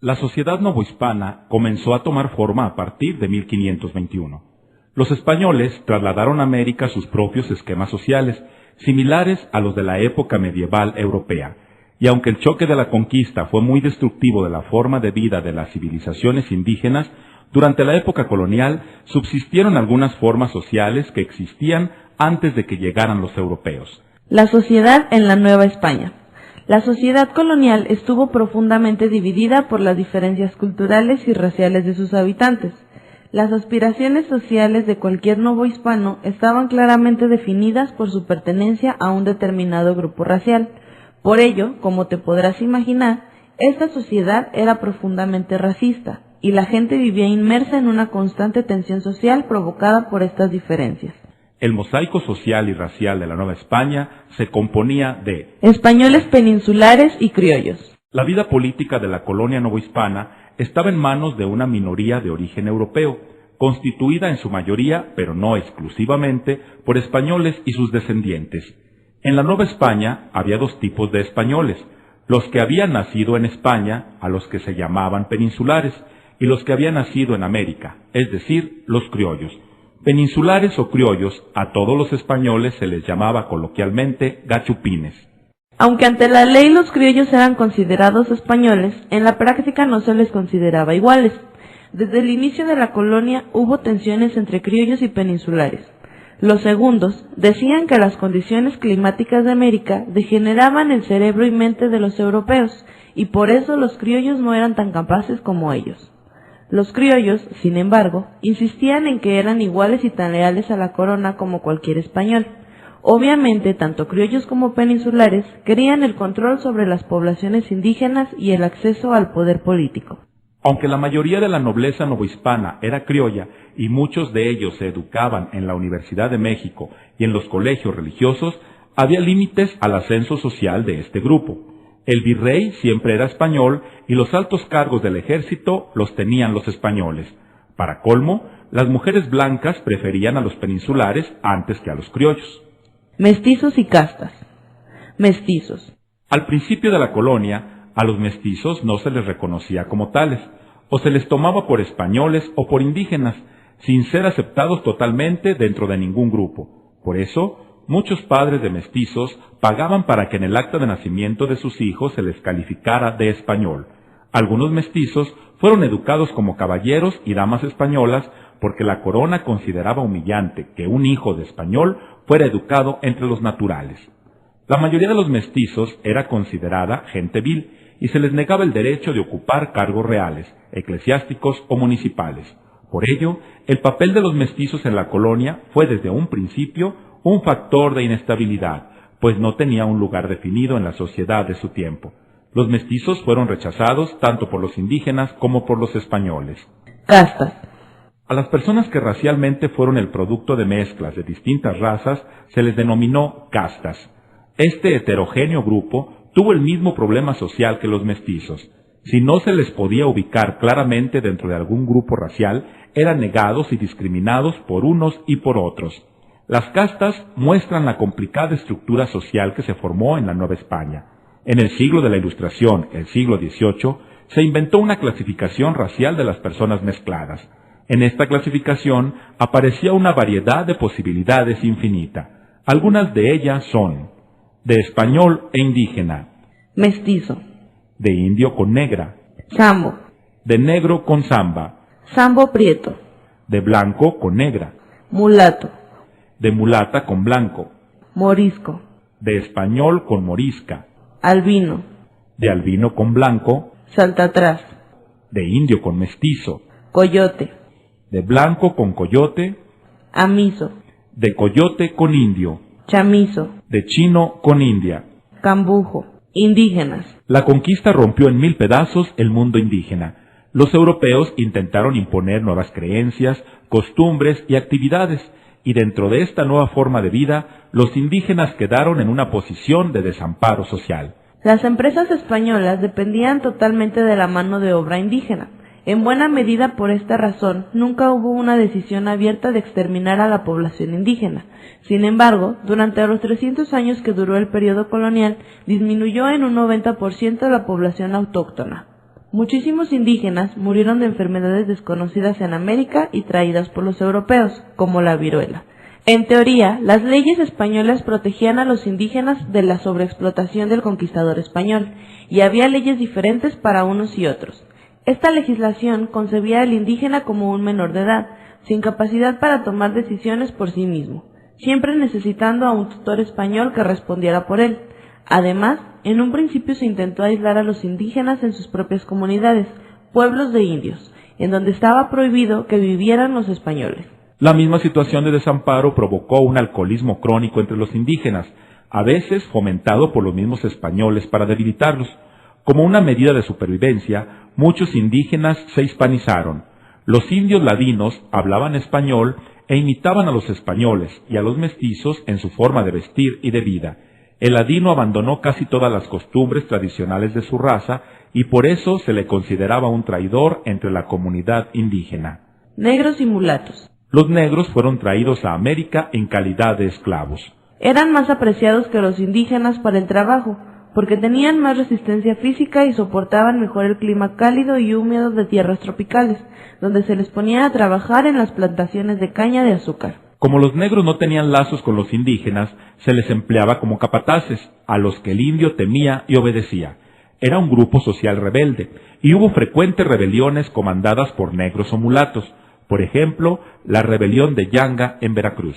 La sociedad novohispana comenzó a tomar forma a partir de 1521. Los españoles trasladaron a América sus propios esquemas sociales, similares a los de la época medieval europea, y aunque el choque de la conquista fue muy destructivo de la forma de vida de las civilizaciones indígenas, durante la época colonial subsistieron algunas formas sociales que existían antes de que llegaran los europeos. La sociedad en la Nueva España. La sociedad colonial estuvo profundamente dividida por las diferencias culturales y raciales de sus habitantes. Las aspiraciones sociales de cualquier novohispano estaban claramente definidas por su pertenencia a un determinado grupo racial. Por ello, como te podrás imaginar, esta sociedad era profundamente racista, y la gente vivía inmersa en una constante tensión social provocada por estas diferencias. El mosaico social y racial de la Nueva España se componía de españoles peninsulares y criollos. La vida política de la colonia novohispana estaba en manos de una minoría de origen europeo, constituida en su mayoría, pero no exclusivamente, por españoles y sus descendientes. En la Nueva España había dos tipos de españoles: los que habían nacido en España, a los que se llamaban peninsulares, y los que habían nacido en América, es decir, los criollos. Peninsulares o criollos, a todos los españoles se les llamaba coloquialmente gachupines. Aunque ante la ley los criollos eran considerados españoles, en la práctica no se les consideraba iguales. Desde el inicio de la colonia hubo tensiones entre criollos y peninsulares. Los segundos decían que las condiciones climáticas de América degeneraban el cerebro y mente de los europeos, y por eso los criollos no eran tan capaces como ellos. Los criollos, sin embargo, insistían en que eran iguales y tan leales a la corona como cualquier español. Obviamente, tanto criollos como peninsulares querían el control sobre las poblaciones indígenas y el acceso al poder político. Aunque la mayoría de la nobleza novohispana era criolla y muchos de ellos se educaban en la Universidad de México y en los colegios religiosos, había límites al ascenso social de este grupo. El virrey siempre era español y los altos cargos del ejército los tenían los españoles. Para colmo, las mujeres blancas preferían a los peninsulares antes que a los criollos. Mestizos y castas. Mestizos. Al principio de la colonia, a los mestizos no se les reconocía como tales, o se les tomaba por españoles o por indígenas, sin ser aceptados totalmente dentro de ningún grupo. Por eso, muchos padres de mestizos pagaban para que en el acta de nacimiento de sus hijos se les calificara de español. Algunos mestizos fueron educados como caballeros y damas españolas porque la corona consideraba humillante que un hijo de español fuera educado entre los naturales. La mayoría de los mestizos era considerada gente vil y se les negaba el derecho de ocupar cargos reales, eclesiásticos o municipales. Por ello, el papel de los mestizos en la colonia fue desde un principio un factor de inestabilidad, pues no tenía un lugar definido en la sociedad de su tiempo. Los mestizos fueron rechazados tanto por los indígenas como por los españoles. Castas. A las personas que racialmente fueron el producto de mezclas de distintas razas se les denominó castas. Este heterogéneo grupo tuvo el mismo problema social que los mestizos. Si no se les podía ubicar claramente dentro de algún grupo racial, eran negados y discriminados por unos y por otros. Las castas muestran la complicada estructura social que se formó en la Nueva España. En el siglo de la Ilustración, el siglo XVIII, se inventó una clasificación racial de las personas mezcladas. En esta clasificación aparecía una variedad de posibilidades infinita. Algunas de ellas son: de español e indígena, mestizo, de indio con negra, sambo, de negro con samba, sambo prieto, de blanco con negra, mulato, de mulata con blanco, morisco, de español con morisca, albino, de albino con blanco, saltatrás, de indio con mestizo, coyote, de blanco con coyote, amizo, de coyote con indio, chamizo, de chino con india, cambujo, indígenas. La conquista rompió en 1000 pedazos el mundo indígena. Los europeos intentaron imponer nuevas creencias, costumbres y actividades, y dentro de esta nueva forma de vida, los indígenas quedaron en una posición de desamparo social. Las empresas españolas dependían totalmente de la mano de obra indígena. En buena medida por esta razón, nunca hubo una decisión abierta de exterminar a la población indígena. Sin embargo, durante los 300 años que duró el periodo colonial, disminuyó en un 90% la población autóctona. Muchísimos indígenas murieron de enfermedades desconocidas en América y traídas por los europeos, como la viruela. En teoría, las leyes españolas protegían a los indígenas de la sobreexplotación del conquistador español, y había leyes diferentes para unos y otros. Esta legislación concebía al indígena como un menor de edad, sin capacidad para tomar decisiones por sí mismo, siempre necesitando a un tutor español que respondiera por él. Además, en un principio se intentó aislar a los indígenas en sus propias comunidades, pueblos de indios, en donde estaba prohibido que vivieran los españoles. La misma situación de desamparo provocó un alcoholismo crónico entre los indígenas, a veces fomentado por los mismos españoles para debilitarlos. Como una medida de supervivencia, muchos indígenas se hispanizaron. Los indios ladinos hablaban español e imitaban a los españoles y a los mestizos en su forma de vestir y de vida. El ladino abandonó casi todas las costumbres tradicionales de su raza y por eso se le consideraba un traidor entre la comunidad indígena. Negros y mulatos. Los negros fueron traídos a América en calidad de esclavos. Eran más apreciados que los indígenas para el trabajo, porque tenían más resistencia física y soportaban mejor el clima cálido y húmedo de tierras tropicales, donde se les ponía a trabajar en las plantaciones de caña de azúcar. Como los negros no tenían lazos con los indígenas, se les empleaba como capataces, a los que el indio temía y obedecía. Era un grupo social rebelde, y hubo frecuentes rebeliones comandadas por negros o mulatos, por ejemplo, la rebelión de Yanga en Veracruz.